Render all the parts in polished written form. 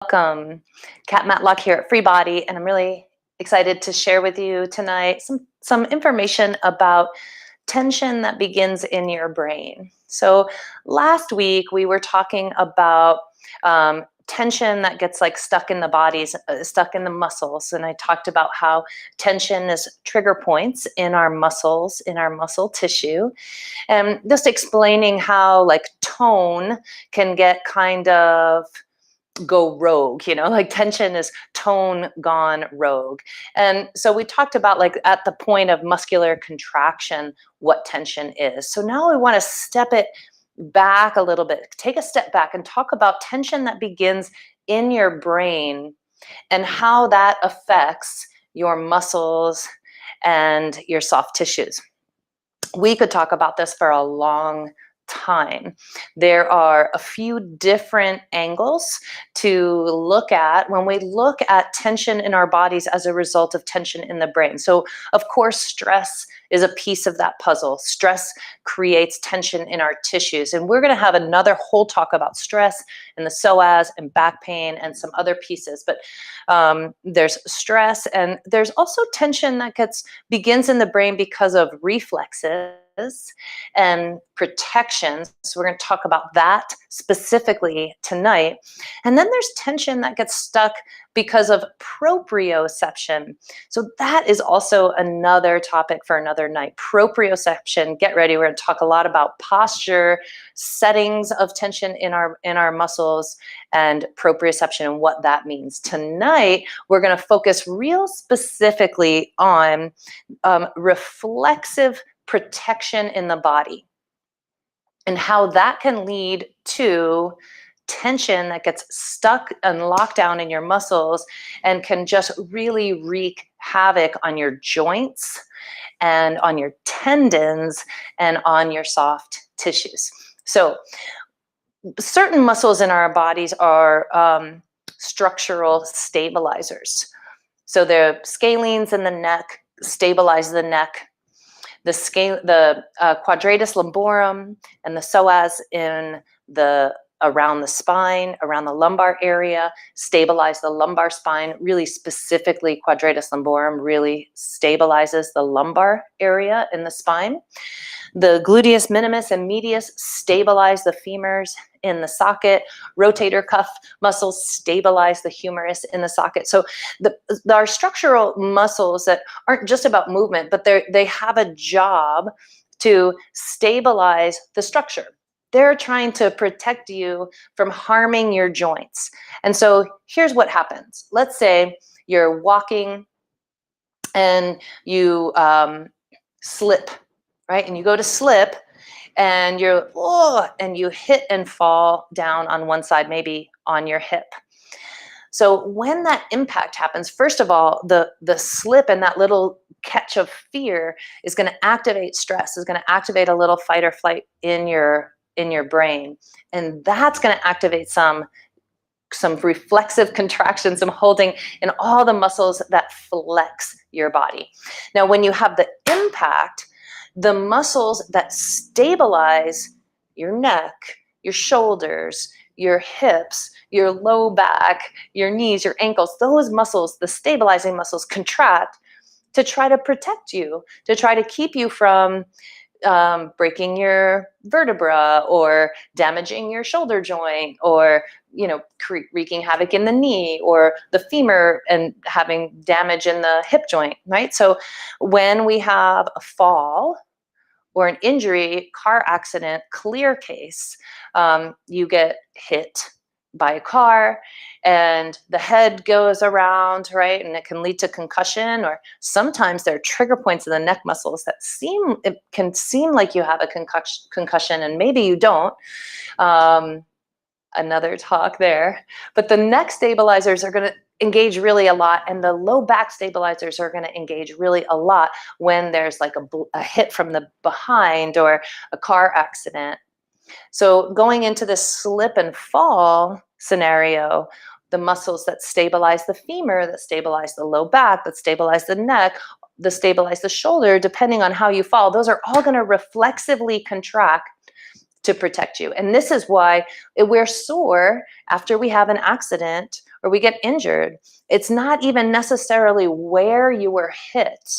Welcome. Kat Matlock here at FreeBody, and I'm really excited to share with you tonight some information about tension that begins in your brain. So last week we were talking about tension that gets like stuck in the bodies, stuck in the muscles, and I talked about how tension is trigger points in our muscles, in our muscle tissue, and just explaining how like tone can get kind of go rogue, like tension is tone gone rogue. And so we talked about like at the point of muscular contraction, what tension is. So now we want to step it back a little bit, take a step back and talk about tension that begins in your brain and how that affects your muscles and your soft tissues. We could talk about this for a long time. There are a few different angles to look at when we look at tension in our bodies as a result of tension in the brain. So, of course, stress is a piece of that puzzle. Stress creates tension in our tissues. And we're going to have another whole talk about stress and the psoas and back pain and some other pieces. But there's stress, and there's also tension that begins in the brain because of reflexes and protections. So we're going to talk about that specifically tonight. And then there's tension that gets stuck because of proprioception. So that is also another topic for another night. Proprioception, get ready. We're going to talk a lot about posture, settings of tension in our muscles, and proprioception and what that means. Tonight, we're going to focus real specifically on reflexive protection in the body and how that can lead to tension that gets stuck and locked down in your muscles and can just really wreak havoc on your joints and on your tendons and on your soft tissues. So certain muscles in our bodies are structural stabilizers. So the scalenes in the neck stabilize the neck. The quadratus lumborum and the psoas around the spine, around the lumbar area, stabilize the lumbar spine. Really specifically, quadratus lumborum really stabilizes the lumbar area in the spine. The gluteus minimus and medius stabilize the femurs in the socket. Rotator cuff muscles stabilize the humerus in the socket. So our structural muscles that aren't just about movement, but they have a job to stabilize the structure. They're trying to protect you from harming your joints. And so here's what happens. Let's say you're walking and you slip, right? And you go to slip and and you hit and fall down on one side, maybe on your hip. So when that impact happens, first of all, the slip and that little catch of fear is going to activate stress, is going to activate a little fight or flight in your brain. And that's going to activate some reflexive contractions, some holding in all the muscles that flex your body. Now, when you have the impact, the muscles that stabilize your neck, your shoulders, your hips, your low back, your knees, your ankles, those muscles, the stabilizing muscles, contract to try to protect you, to try to keep you from breaking your vertebra or damaging your shoulder joint, or wreaking havoc in the knee or the femur and having damage in the hip joint, right? So when we have a fall or an injury, car accident, clear case, you get hit by a car and the head goes around, right? And it can lead to concussion, or sometimes there are trigger points in the neck muscles that can seem like you have a concussion and maybe you don't. Another talk there. But the neck stabilizers are going to engage really a lot, and the low back stabilizers are going to engage really a lot when there's like a hit from the behind or a car accident. So going into this slip and fall scenario, the muscles that stabilize the femur, that stabilize the low back, that stabilize the neck, that stabilize the shoulder, depending on how you fall, those are all going to reflexively contract to protect you. And this is why we're sore after we have an accident or we get injured, it's not even necessarily where you were hit,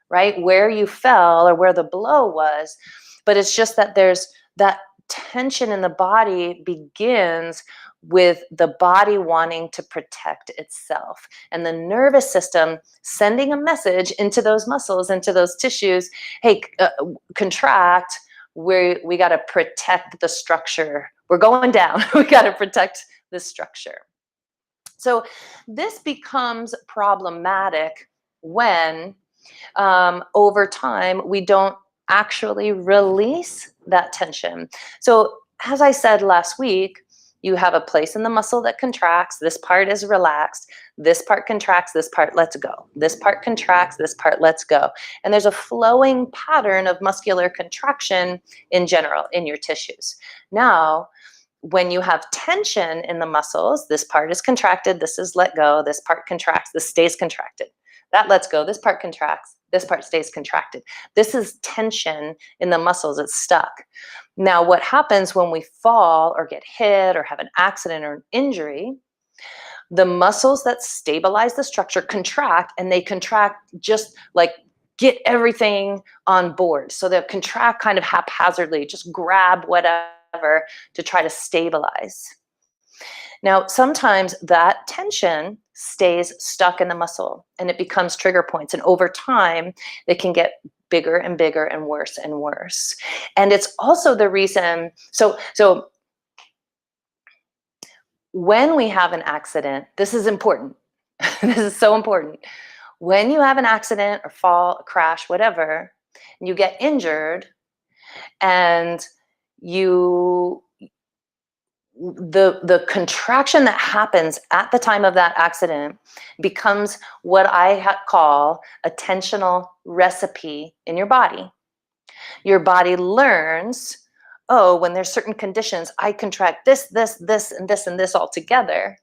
right? Where you fell or where the blow was, but it's just that there's that tension in the body begins with the body wanting to protect itself and the nervous system sending a message into those muscles, into those tissues. Hey, contract. We got to protect the structure. We're going down. We got to protect the structure. So this becomes problematic when over time we don't actually release that tension. So as I said last week, you have a place in the muscle that contracts. This part is relaxed. This part contracts. This part lets go. This part contracts. This part lets go. And there's a flowing pattern of muscular contraction in general in your tissues. Now, when you have tension in the muscles, this part is contracted, this is let go, this part contracts, this stays contracted. That lets go, this part contracts, this part stays contracted. This is tension in the muscles, it's stuck. Now, what happens when we fall or get hit or have an accident or an injury, the muscles that stabilize the structure contract, and they contract just like get everything on board. So they'll contract kind of haphazardly, just grab whatever to try to stabilize. Now, sometimes that tension stays stuck in the muscle and it becomes trigger points. And over time, they can get bigger and bigger and worse and worse. And it's also the reason, so when we have an accident, this is important. This is so important. When you have an accident or fall, crash, whatever, and you get injured and the contraction that happens at the time of that accident becomes what I call a tensional recipe in your body. Your body learns, oh, when there's certain conditions, I contract this, this, this, and this, and this all together.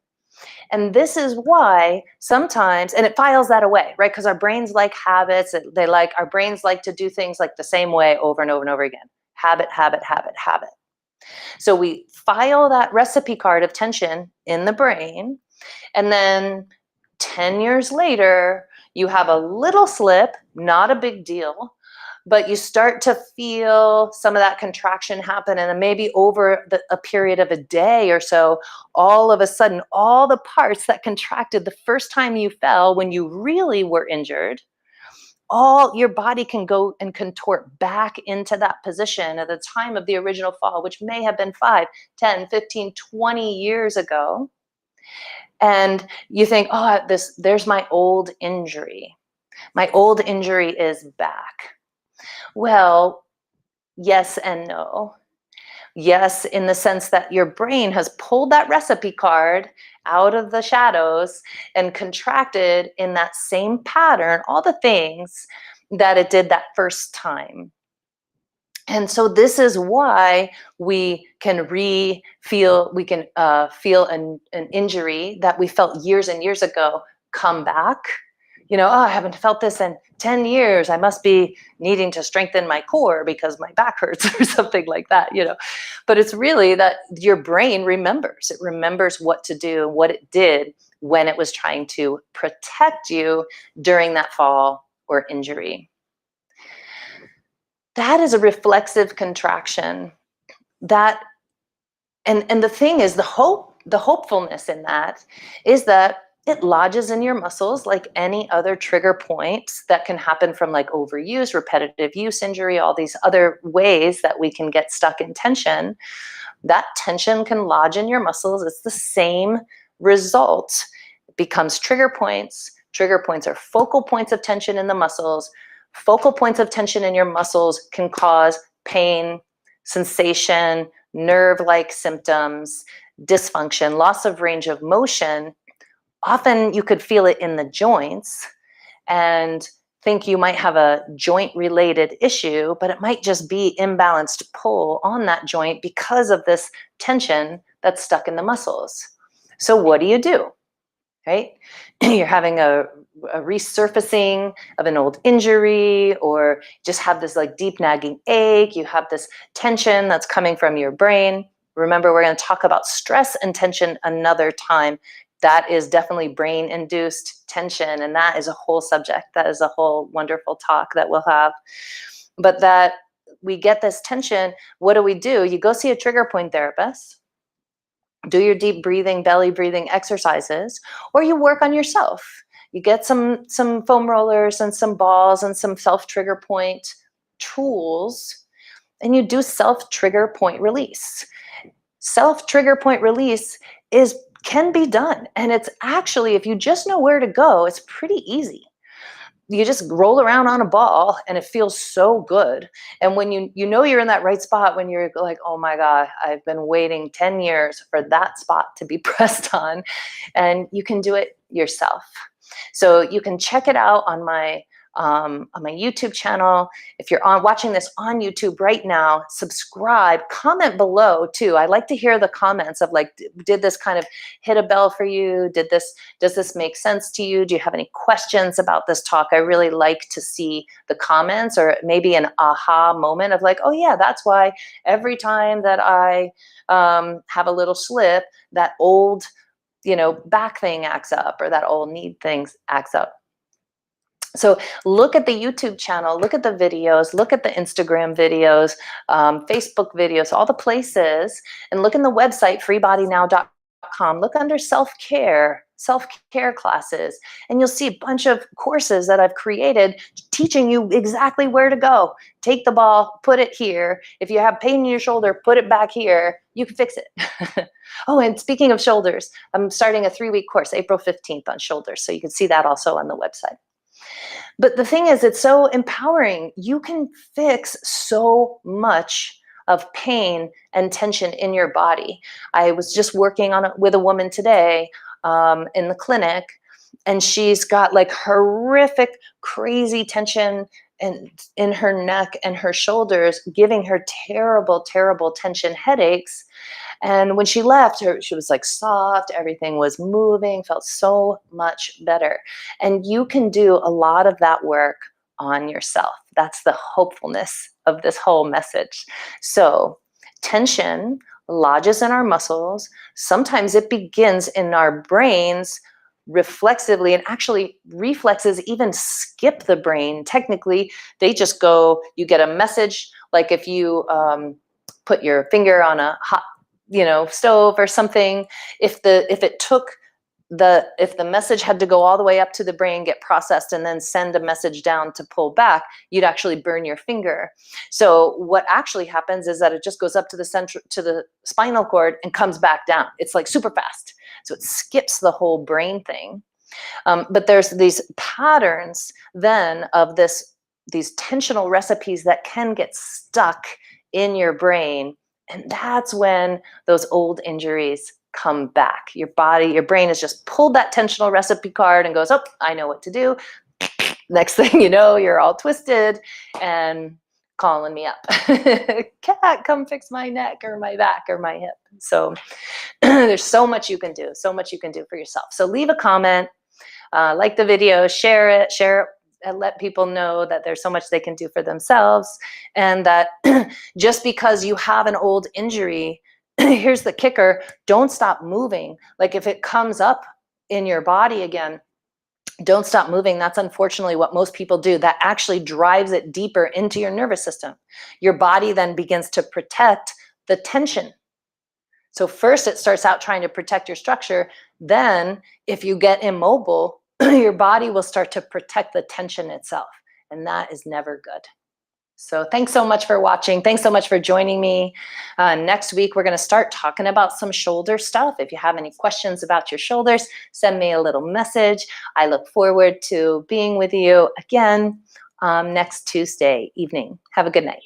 And this is why sometimes, and it files that away, right? Because our brains like habits. Our brains like to do things like the same way over and over and over again. Habit, habit, habit, habit. So we file that recipe card of tension in the brain, and then 10 years later, you have a little slip, not a big deal, but you start to feel some of that contraction happen, and then maybe over a period of a day or so, all of a sudden, all the parts that contracted the first time you fell when you really were injured, all your body can go and contort back into that position at the time of the original fall, which may have been 5, 10, 15, 20 years ago. And you think, oh, there's my old injury. My old injury is back. Well, yes and no. Yes, in the sense that your brain has pulled that recipe card out of the shadows and contracted in that same pattern, all the things that it did that first time. And so this is why we can feel an injury that we felt years and years ago come back. Oh, I haven't felt this in 10 years. I must be needing to strengthen my core because my back hurts or something like that, But it's really that your brain remembers. It remembers what to do, what it did when it was trying to protect you during that fall or injury. That is a reflexive contraction. And the thing is, the hopefulness in that is that it lodges in your muscles like any other trigger points that can happen from like overuse, repetitive use injury, all these other ways that we can get stuck in tension. That tension can lodge in your muscles. It's the same result. It becomes trigger points. Trigger points are focal points of tension in the muscles. Focal points of tension in your muscles can cause pain, sensation, nerve-like symptoms, dysfunction, loss of range of motion. Often you could feel it in the joints and think you might have a joint-related issue, but it might just be imbalanced pull on that joint because of this tension that's stuck in the muscles. So what do you do, right? You're having a resurfacing of an old injury, or just have this like deep nagging ache. You have this tension that's coming from your brain. Remember, we're going to talk about stress and tension another time. that is definitely brain-induced tension, and that is a whole subject. That is a whole wonderful talk that we'll have. But that we get this tension, what do? You go see a trigger point therapist, do your deep breathing, belly breathing exercises, or you work on yourself. You get some foam rollers and some balls and some self-trigger point tools, and you do self-trigger point release. Self-trigger point release can be done, and it's actually, if you just know where to go, it's pretty easy. You just roll around on a ball and it feels so good. And when you know you're in that right spot, when you're like, oh my God, I've been waiting 10 years for that spot to be pressed on, and you can do it yourself. So you can check it out on my YouTube channel. If you're watching this on YouTube right now, subscribe, comment below too. I like to hear the comments of like, did this kind of hit a bell for you? Does this make sense to you? Do you have any questions about this talk? I really like to see the comments, or maybe an aha moment of like, oh yeah, that's why every time that I have a little slip, that old, back thing acts up, or that old knee thing acts up. So look at the YouTube channel, look at the videos, look at the Instagram videos, Facebook videos, all the places, and look in the website, freebodynow.com. Look under self-care classes, and you'll see a bunch of courses that I've created teaching you exactly where to go. Take the ball, put it here. If you have pain in your shoulder, put it back here. You can fix it. Oh, and speaking of shoulders, I'm starting a 3-week course, April 15th, on shoulders. So you can see that also on the website. But the thing is, it's so empowering. You can fix so much of pain and tension in your body. I was just working with a woman today in the clinic, and she's got like horrific, crazy tension in her neck and her shoulders, giving her terrible, terrible tension headaches. And when she left, she was like soft, everything was moving, felt so much better. And you can do a lot of that work on yourself. That's the hopefulness of this whole message. So tension lodges in our muscles. Sometimes it begins in our brains reflexively, and actually reflexes even skip the brain. Technically, they just go, you get a message, like if you put your finger on a hot stove or something, if the message had to go all the way up to the brain, get processed, and then send a message down to pull back, you'd actually burn your finger. So what actually happens is that it just goes up to the spinal cord and comes back down. It's like super fast. So it skips the whole brain thing. But there's these patterns then of these tensional recipes that can get stuck in your brain. And that's when those old injuries come back. Your brain has just pulled that tensional recipe card and goes, oh, I know what to do. Next thing you know, you're all twisted and calling me up. Cat, come fix my neck or my back or my hip. So there's so much you can do, for yourself. So leave a comment, like the video, share it, and let people know that there's so much they can do for themselves, and that just because you have an old injury, here's the kicker, don't stop moving. Like if it comes up in your body again, don't stop moving. That's unfortunately what most people do. That actually drives it deeper into your nervous system. Your body then begins to protect the tension. So first it starts out trying to protect your structure. Then if you get immobile, your body will start to protect the tension itself. And that is never good. So thanks so much for watching. Thanks so much for joining me. Next week, we're going to start talking about some shoulder stuff. If you have any questions about your shoulders, send me a little message. I look forward to being with you again next Tuesday evening. Have a good night.